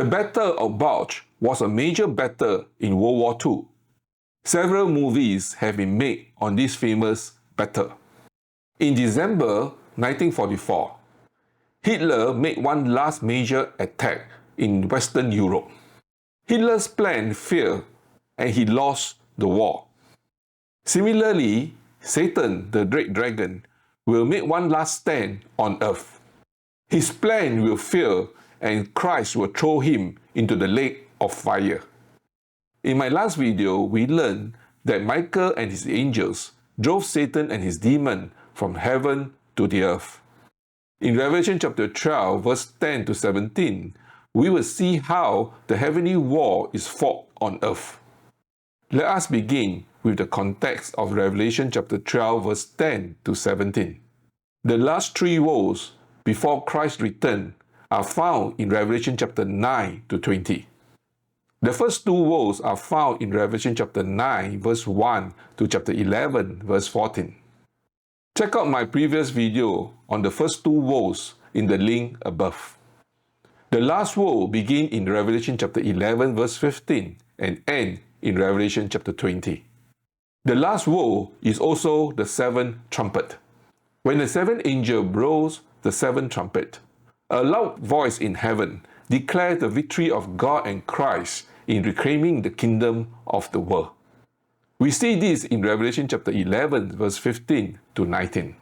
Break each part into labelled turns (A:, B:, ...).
A: The Battle of Bulge was a major battle in World War II. Several movies have been made on this famous battle. In December 1944, Hitler made one last major attack in Western Europe. Hitler's plan failed and he lost the war. Similarly, Satan, the great dragon, will make one last stand on earth. His plan will fail and Christ will throw him into the lake of fire. In my last video, we learned that Michael and his angels drove Satan and his demon from heaven to the earth. In Revelation chapter 12, verse 10 to 17, we will see how the heavenly war is fought on earth. Let us begin with the context of Revelation chapter 12, verse 10 to 17. The last three woes before Christ's return are found in Revelation chapter 9 to 20. The first two woes are found in Revelation chapter 9, verse 1 to chapter 11, verse 14. Check out my previous video on the first two woes in the link above. The last woe begins in Revelation chapter 11, verse 15 and ends in Revelation chapter 20. The last woe is also the seventh trumpet. When the seventh angel blows the seventh trumpet, a loud voice in heaven declares the victory of God and Christ in reclaiming the kingdom of the world. We see this in Revelation chapter 11, verse 15 to 19.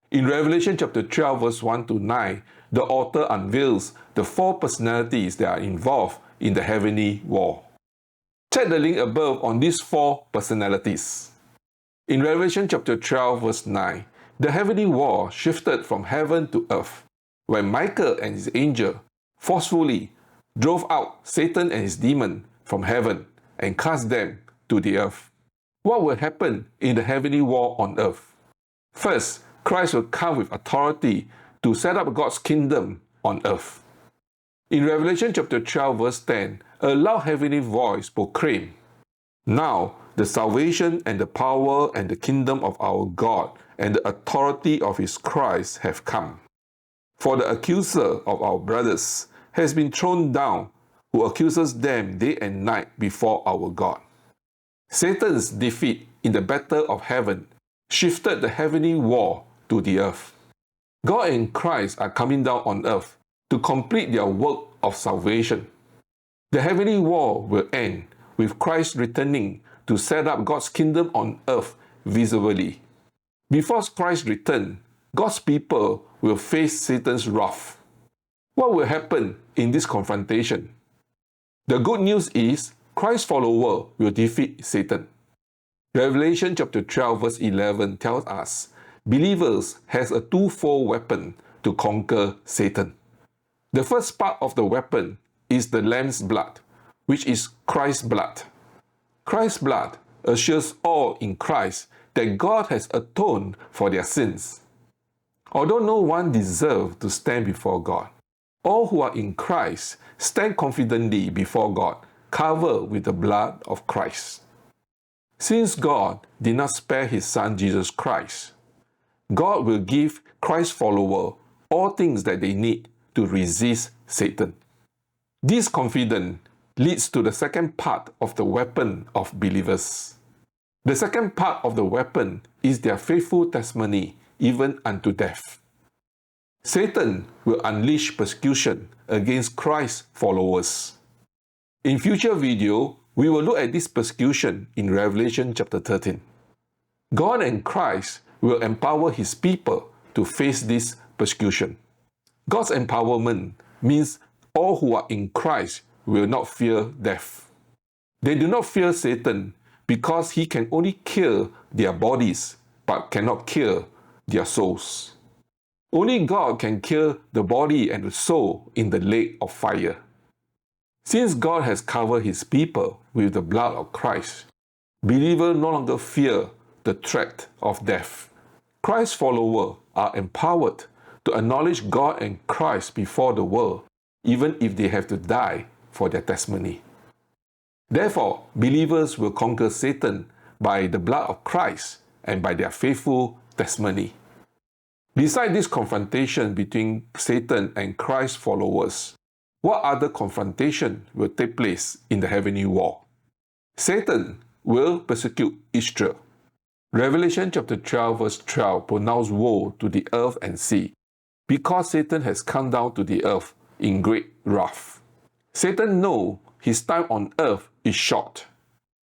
A: In Revelation chapter 12, verse 1 to 9, the author unveils the four personalities that are involved in the heavenly war. Check the link above on these four personalities. In Revelation chapter 12, verse 9, the heavenly war shifted from heaven to earth when Michael and his angel forcefully drove out Satan and his demon from heaven and cast them to the earth. What will happen in the heavenly war on earth? First, Christ will come with authority to set up God's kingdom on earth. In Revelation chapter 12, verse 10, a loud heavenly voice proclaimed, "Now the salvation and the power and the kingdom of our God and the authority of his Christ have come. For the accuser of our brothers has been thrown down, who accuses them day and night before our God." Satan's defeat in the battle of heaven shifted the heavenly war to the earth. God and Christ are coming down on earth to complete their work of salvation. The heavenly war will end with Christ returning to set up God's kingdom on earth visibly. Before Christ's return, God's people will face Satan's wrath. What will happen in this confrontation? The good news is Christ's follower will defeat Satan. Revelation chapter 12 verse 11 tells us believers has a twofold weapon to conquer Satan. The first part of the weapon is the Lamb's blood, which is Christ's blood. Christ's blood assures all in Christ that God has atoned for their sins. Although no one deserves to stand before God, all who are in Christ stand confidently before God, covered with the blood of Christ. Since God did not spare his Son Jesus Christ, God will give Christ's followers all things that they need to resist Satan. This confidence leads to the second part of the weapon of believers. The second part of the weapon is their faithful testimony even unto death. Satan will unleash persecution against Christ's followers. In future video, we will look at this persecution in Revelation chapter 13. God and Christ will empower his people to face this persecution. God's empowerment means all who are in Christ will not fear death. They do not fear Satan because he can only kill their bodies but cannot kill their souls. Only God can kill the body and the soul in the lake of fire. Since God has covered his people with the blood of Christ, believers no longer fear the threat of death. Christ's followers are empowered to acknowledge God and Christ before the world, even if they have to die for their testimony. Therefore, believers will conquer Satan by the blood of Christ and by their faithful testimony. Besides this confrontation between Satan and Christ's followers, What other confrontation will take place in the heavenly war? Satan will persecute Israel. Revelation chapter 12 verse 12 pronounce woe to the earth and sea, because Satan has come down to the earth in great wrath. Satan knows his time on earth is short.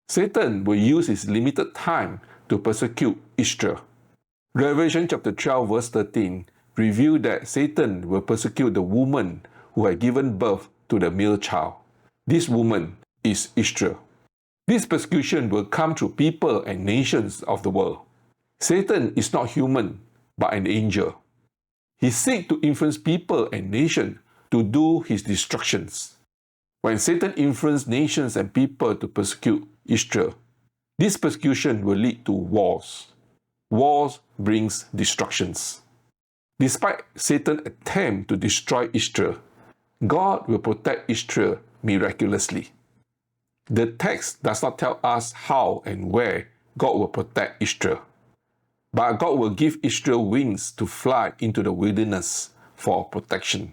A: Satan will use his limited time to persecute Israel. Revelation chapter 12 verse 13 reveals that Satan will persecute the woman who had given birth to the male child. This woman is Israel. This persecution will come through people and nations of the world. Satan is not human, but an angel. He seeks to influence people and nations to do his destructions. When Satan influences nations and people to persecute Israel, this persecution will lead to wars. Wars brings destructions. Despite Satan's attempt to destroy Israel, God will protect Israel miraculously. The text does not tell us how and where God will protect Israel, but God will give Israel wings to fly into the wilderness for protection.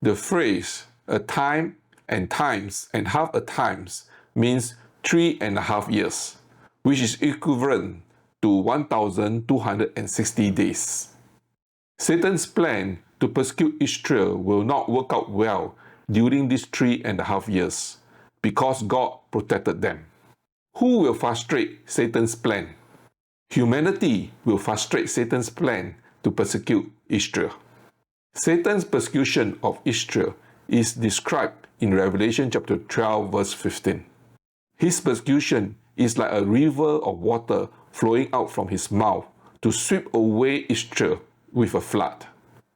A: The phrase, a time and times and half a times, means 3.5 years, which is equivalent to 1,260 days. Satan's plan to persecute Israel will not work out well during these 3.5 years, because God protected them. Who will frustrate Satan's plan? Humanity will frustrate Satan's plan to persecute Israel. Satan's persecution of Israel is described in Revelation chapter 12 verse 15. His persecution is like a river of water flowing out from his mouth to sweep away Israel with a flood.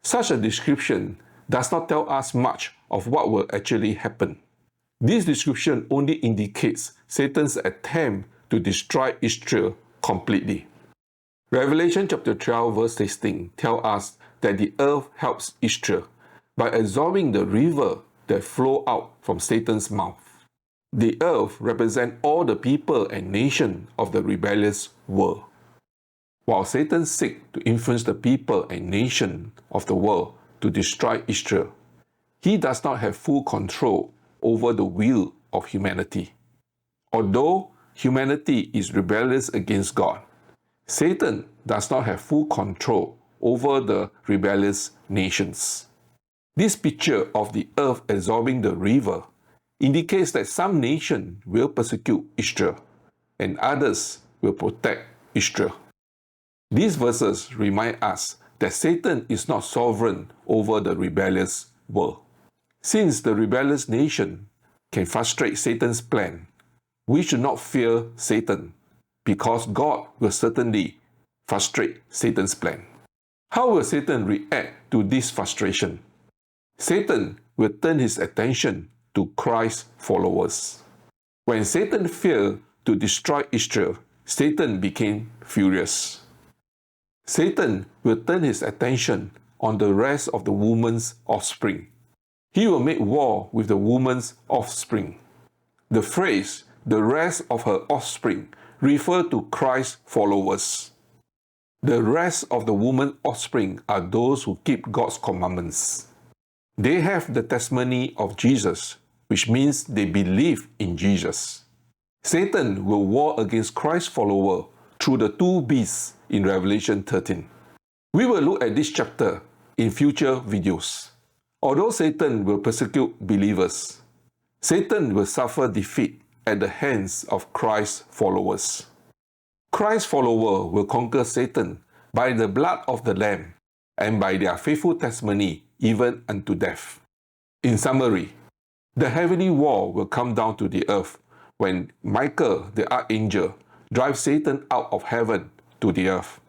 A: Such a description does not tell us much of what will actually happen. This description only indicates Satan's attempt to destroy Israel completely. Revelation chapter 12 verse 16 tells us that the earth helps Israel by absorbing the river that flow out from Satan's mouth. The earth represents all the people and nations of the rebellious world. While Satan seeks to influence the people and nations of the world to destroy Israel, he does not have full control over the will of humanity. Although humanity is rebellious against God, Satan does not have full control over the rebellious nations. This picture of the earth absorbing the river indicates that some nations will persecute Israel and others will protect Israel. These verses remind us that Satan is not sovereign over the rebellious world. Since the rebellious nation can frustrate Satan's plan, we should not fear Satan, because God will certainly frustrate Satan's plan. How will Satan react to this frustration? Satan will turn his attention to Christ's followers. When Satan failed to destroy Israel, Satan became furious. Satan will turn his attention on the rest of the woman's offspring. He will make war with the woman's offspring. The phrase, the rest of her offspring, refers to Christ's followers. The rest of the woman's offspring are those who keep God's commandments. They have the testimony of Jesus, which means they believe in Jesus. Satan will war against Christ's followers through the two beasts in Revelation 13. We will look at this chapter in future videos. Although Satan will persecute believers, Satan will suffer defeat at the hands of Christ's followers. Christ's followers will conquer Satan by the blood of the Lamb and by their faithful testimony even unto death. In summary, the heavenly war will come down to the earth when Michael, the archangel, drives Satan out of heaven to the earth.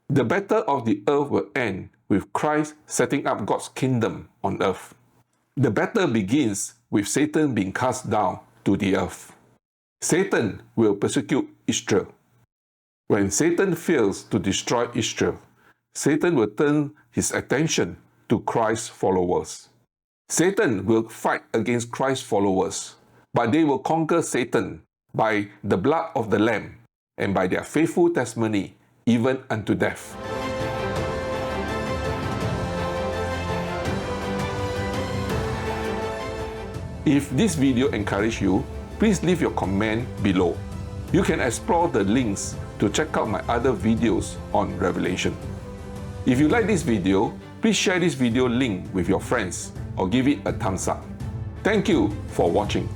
A: The battle of the earth will end with Christ setting up God's kingdom on earth. The battle begins with Satan being cast down to the earth. Satan will persecute Israel. When Satan fails to destroy Israel, Satan will turn his attention to Christ's followers. Satan will fight against Christ's followers, but they will conquer Satan by the blood of the Lamb and by their faithful testimony even unto death. If this video encouraged you, please leave your comment below. You can explore the links to check out my other videos on Revelation. If you like this video, please share this video link with your friends or give it a thumbs up. Thank you for watching.